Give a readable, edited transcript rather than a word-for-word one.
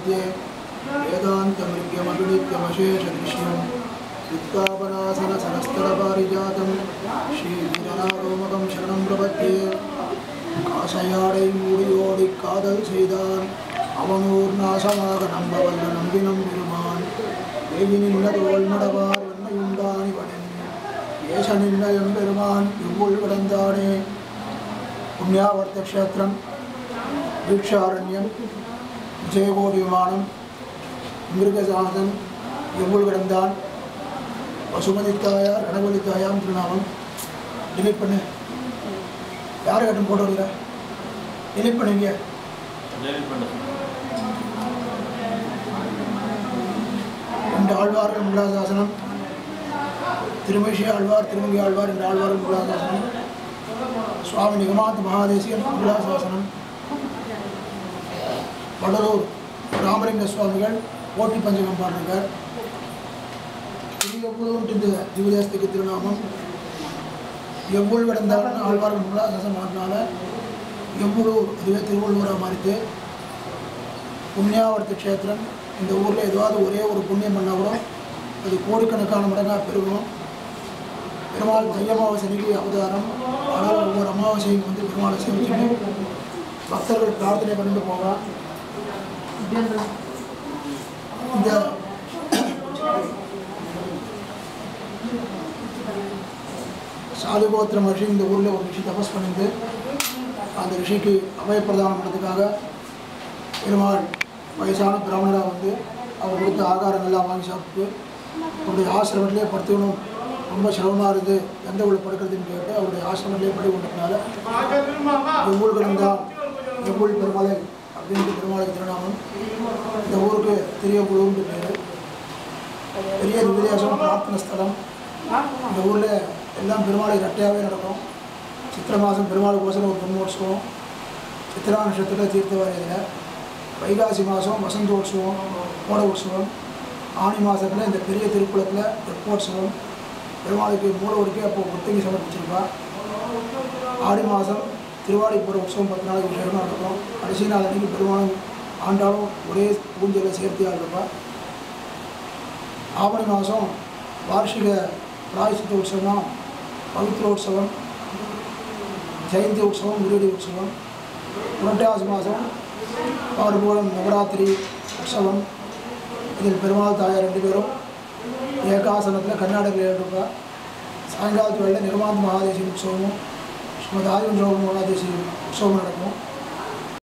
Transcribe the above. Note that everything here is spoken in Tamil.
मध्ये वेदान्तमृग्यमभिनित्यमशेषदृश्यं युक्तापनासन सरस्तरपारिजातं श्रीवीरनारोमकं शरणं प्रपद्ये कासयाडै मूडियोडि कादल செய்தான் அவனூர் நாசமாக நம்பவல்ல நம்பினம் பெருமான் ஏகி நின்னதோள் மடவார் வன்மையுண்டானி வடன் ஏச நின்ன எம்பெருமான் இவ்வுள் கடந்தானே புண்ணியாவர்த்த க்ஷேத்திரம் தீட்சாரண்யம் விஜயகோடி விமானம் மிருகசாதன் எவ்வுள் கடந்தான் பசுமதி தாயார் கணபதி தாயாம் திருநாமம் டிலீட் பண்ணு யாரை கட்டும் போட்டு வருகிற டிலீட் பண்ணுவீங்க ரெண்டு ஆழ்வார்கள் மூலாசாசனம் திருமேஷி ஆழ்வார் திருமங்கி ஆழ்வார் ரெண்டு ஆழ்வார்கள் மூலாசாசனம் சுவாமி நிகமாந்த் மகாதேசியன் மூலாசாசனம் வடலூர் ராமலிங்க சுவாமிகள் போட்டி பஞ்சகம் பாடுறார் இந்த திவ்யதேசத்துக்கு திருநாமம் எவ்வளவு கிடந்தாலும் ஆழ்வார்கள் மூலாசாசனம் ஆடினால எவ்வளவு இதுவே திருவள்ளூராக மாறித்து புண்ணியாவர்த்த க்ஷேத்திரம் இந்த ஊரில் எதுவாவது ஒரே ஒரு புண்ணியம் பண்ணால் கூட அது கோடிக்கணக்கான மடங்காக பெருகும் பெருமாள் தை அமாவாசைக்கு அவதாரம் ஆனால் ஒவ்வொரு அமாவாசையும் வந்து பெருமாளை சேமிச்சுட்டு பக்தர்கள் பிரார்த்தனை பண்ணிட்டு போகலாம் இந்த சாலிகோத்திர மகிழ்ச்சி இந்த ஊரில் ஒரு ரிஷி தபஸ் பண்ணிட்டு அந்த ரிஷிக்கு அபயப்பிரதானம் பண்ணுறதுக்காக பெருமாள் வயசான பிராமணராக வந்து அவர் கொடுத்த ஆகாரங்கள்லாம் வாங்கி சாப்பிட்டு அவருடைய ஆசிரமத்திலே படுத்துக்கணும் ரொம்ப சிரமமாக இருக்குது எந்த ஊரில் படுக்கிறதுன்னு கேட்டு அவருடைய ஆசிரமத்திலே படி கொண்டதுனால எவ்வளவு கிடந்தால் எவ்வளவு பெருமாளை அப்படின்ட்டு பெருமாளுக்கு திருநாமம் இந்த ஊருக்கு திரியகுழுன்னு பேர் பெரிய வித்தியாசம் பிரார்த்தனை ஸ்தலம் இந்த ஊரில் எல்லாம் பெருமாளை இரட்டையாகவே நடக்கும் சித்திரை மாதம் பெருமாளுக்கோசரம் ஒரு பிரம்மோற்சவம் சித்திரா நட்சத்திரத்தில் தீர்த்தவாரியில் வைகாசி மாதம் வசந்தோற்சவம் கோட உற்சவம் ஆணி மாதத்தில் இந்த பெரிய திருக்குளத்தில் தெப்போற்சவம் பெருமாளுக்கு மூல ஒடுக்கி அப்போது புத்தகி சமர்ப்பிச்சிருப்பா ஆடி மாதம் திருவாடிப்புற உற்சவம் 10 நாளைக்கு விசேஷமாக நடக்கும் கடைசி நாள் அன்றைக்கி பெருமாளும் ஆண்டாலும் ஒரே பூஞ்சையில் சேர்த்தியாக இருப்பா ஆவணி மாதம் வார்ஷிக பிராயசித்த உற்சவம் பவித்ரோற்சவம் ஜெயந்தி உற்சவம் விருடி உற்சவம் புரட்டாசி மாதம் பார்போலம் நவராத்திரி உற்சவம் இதில் பெருமாள் தாயார் 2 பேரும் ஏகாசனத்தில் கர்நாடகில் ஏழுப்பா சாயங்காலத்து வேளையில் நிகமாந்த் மகாதேசி உற்சவமும் ஸ்ரீமத் ஆதிவஞ்சோகம் மகாதேசி உற்சவம் நடக்கும்